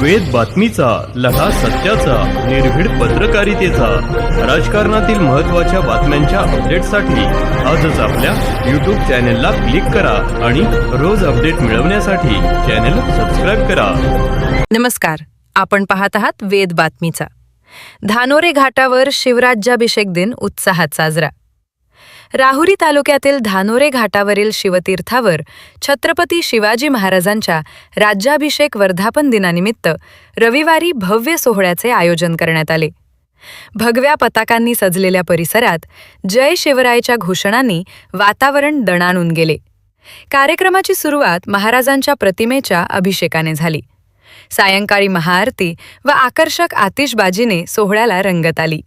वेद बातमीचा, लढा सत्याचा, निर्भीड पत्रकारितेचा, राजकारणातील महत्त्वाच्या बातम्यांच्या अपडेटसाठी आजच आपल्या यूट्यूब चॅनेलला क्लिक करा आणि रोज अपडेट मिळवण्यासाठी चॅनेल सबस्क्राईब करा. नमस्कार, आपण पाहत आहात वेद बातमीचा. धानोरे घाटावर शिवराज्याभिषेक दिन उत्साहात साजरा. राहुरी तालुक्यातील धानोरे घाटावरील शिवतीर्थावर छत्रपती शिवाजी महाराजांच्या राज्याभिषेक वर्धापन दिनानिमित्त रविवारी भव्य सोहळ्याचे आयोजन करण्यात आले. भगव्या पताकांनी सजलेल्या परिसरात जय शिवरायच्या घोषणांनी वातावरण दणाणून गेले. कार्यक्रमाची सुरुवात महाराजांच्या प्रतिमेच्या अभिषेकाने झाली. सायंकाळी महाआरती व आकर्षक आतिषबाजीने सोहळ्याला रंगत आली.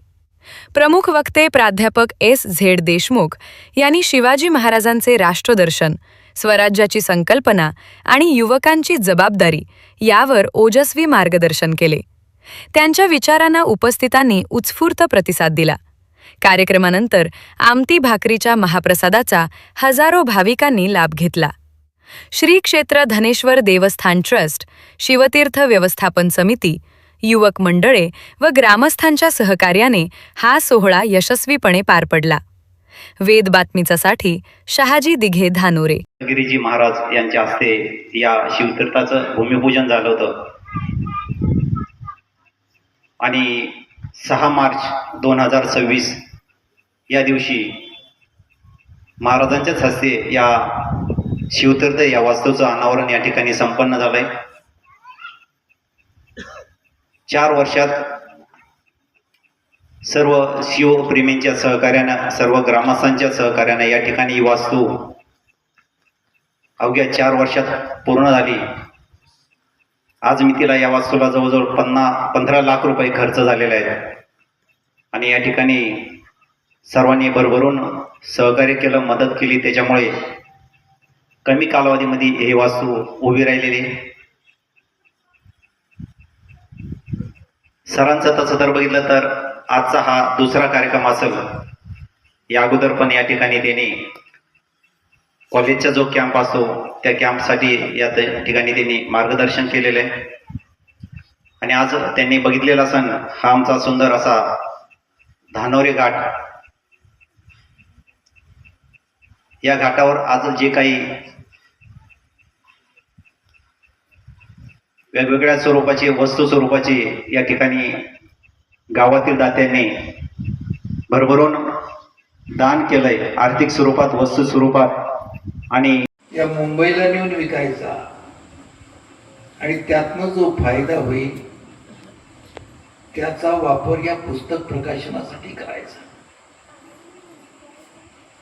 प्रमुख वक्ते प्राध्यापक S.Z. देशमुख यांनी शिवाजी महाराजांचे राष्ट्रदर्शन, स्वराज्याची संकल्पना आणि युवकांची जबाबदारी यावर ओजस्वी मार्गदर्शन केले. त्यांच्या विचारांना उपस्थितांनी उत्स्फूर्त प्रतिसाद दिला. कार्यक्रमानंतर आमटी भाकरीच्या महाप्रसादाचा हजारो भाविकांनी लाभ घेतला. श्री क्षेत्र धनेश्वर देवस्थान ट्रस्ट, शिवतीर्थ व्यवस्थापन समिती, युवक मंडळे व ग्रामस्थांच्या सहकार्याने हा सोहळा यशस्वीपणे पार पडला. वेद बातमीचासाठी शहाजी दिघे, धानोरे. गिरीजी महाराज यांच्या हस्ते या शिवतीर्थाचं भूमिपूजन झालं होतं आणि 6 मार्च 2026 या दिवशी महाराजांच्याच हस्ते या शिवतीर्थ या वास्तूचं अनावरण या ठिकाणी संपन्न झालंय. 4 वर्षात सर्व शिवप्रेमींच्या सहकार्यानं, सर्व ग्रामस्थांच्या सहकार्यानं या ठिकाणी ही वास्तू अवघ्या 4 वर्षात पूर्ण झाली. आज मितीला या वास्तूला जवळजवळ 15 लाख रुपये खर्च झालेला आहे आणि या ठिकाणी सर्वांनी भरभरून सहकार्य केलं, मदत केली. त्याच्यामुळे कमी कालावधीमध्ये ही वास्तू उभी राहिलेली. सरांचं तसं तर बघितलं तर आजचा हा दुसरा कार्यक्रम असेल. या अगोदर पण या ठिकाणी त्यांनी कॉलेजचा जो कॅम्प असतो त्या कॅम्पसाठी या ठिकाणी त्यांनी मार्गदर्शन केलेलं आहे आणि आज त्यांनी बघितलेला सण हा आमचा सुंदर असा धानोरे घाट. या घाटावर आज जे काही वेगवेगळ्या स्वरूपाची, वस्तू स्वरूपाची या ठिकाणी गावातील दात्यांनी भरभरून दान केलंय, आर्थिक स्वरूपात, वस्तू स्वरूपात. आणि या मुंबईला नेऊन विकायचा आणि त्यातनं जो फायदा होईल त्याचा वापर या पुस्तक प्रकाशनासाठी करायचा.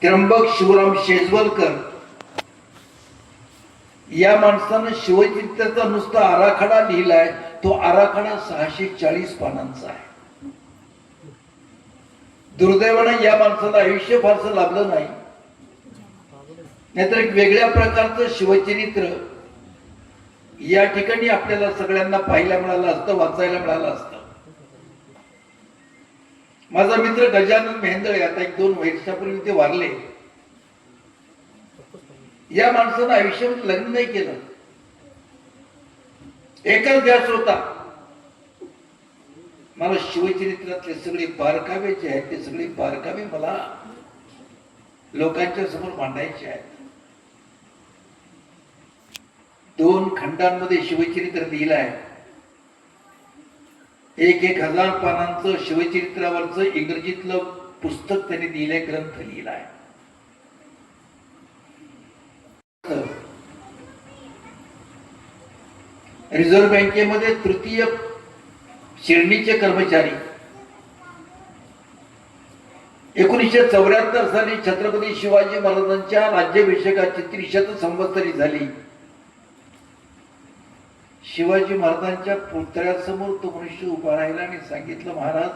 त्र्यंबक शिवराम शेजवलकर या माणसानं शिवचरित्राचा नुसता आराखडा लिहिलाय. तो आराखडा 640 पानांचा आहे. दुर्दैवानं या माणसाला आयुष्य फारसं लाभलं नाही, नाहीतर एक वेगळ्या प्रकारचं शिवचरित्र या ठिकाणी आपल्याला सगळ्यांना पाहायला मिळालं असतं, वाचायला मिळालं असतं. माझा मित्र गजानन मेहेंदळे आता 1-2 वर्षापूर्वी ते वारले. या माणसानं आयुष्यात लग्न नाही केलं, एकच ध्यास होता, मला शिवचरित्रातले सगळे बारकावे जे आहेत ते सगळे बारकावे मला लोकांच्या समोर मांडायचे आहेत. 2 खंडांमध्ये शिवचरित्र लिहिलंय. 1000 पानांचं शिवचरित्रावरचं इंग्रजीतलं पुस्तक त्यांनी लिहिलंय, ग्रंथ लिहिलाय. रिझर्व्ह बँकेमध्ये तृतीय श्रेणीचे कर्मचारी. 1974 साली छत्रपती शिवाजी महाराजांच्या राज्याभिषेकाची 30 संवत्सरी झाली. शिवाजी महाराजांच्या पुतळ्यासमोर तो मनुष्य उभा राहिला आणि सांगितलं, महाराज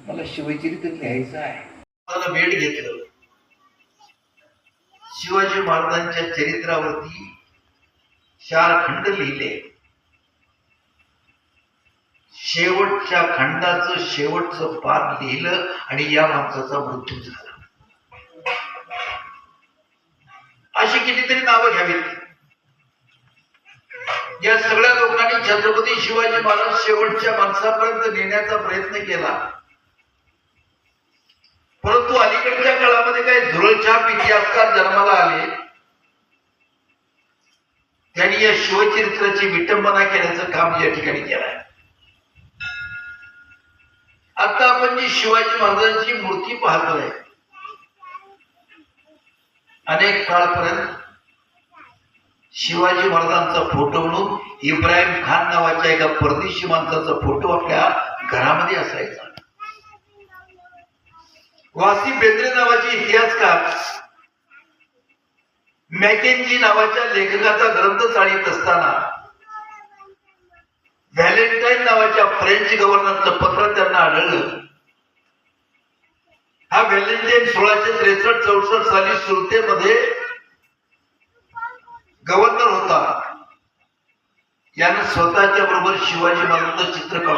मला शिवचरित्र लिहायचं आहे. मला भेट घेतलं. शिवाजी महाराजांच्या चरित्रावरती 4 खंड लिहिले. शेवटच्या खंडाचं शेवटचं पान लिहिलं आणि या माणसाचा मृत्यू झाला. अशी कितीतरी नावं घ्यावीत. या सगळ्या छत्रपती शिवाजी महाराज शेवटच्या माणसापर्यंत नेण्याचा प्रयत्न केला, परंतु अलीकडच्या काळामध्ये काही झुरळछाप इतिहासकार जन्माला आले, त्यांनी या शिवचरित्राची विटंबना केल्याचं काम या ठिकाणी केलं आहे. आता आपण जी शिवाजी महाराजांची मूर्ती पाहतोय, अनेक काळपर्यंत शिवाजी महाराजांचा फोटो म्हणून इब्राहिम खान नावाच्या एका परदेशी माणसाचा फोटो आपल्या घरामध्ये असायचा. वासी बेंद्रे नावाचे इतिहासकार मॅकेन्जी नावाच्या लेखकाचा ग्रंथ चाळीत असताना व्हॅलेंटाईन नावाच्या फ्रेंच गव्हर्नरचं पत्र त्यांना आढळलं. हा व्हॅलेंटाईन 1663-64 साली सुरतेमध्ये गव्हर्नर होता. यानं स्वतःच्या बरोबर शिवाजी महाराजांचं चित्र काढून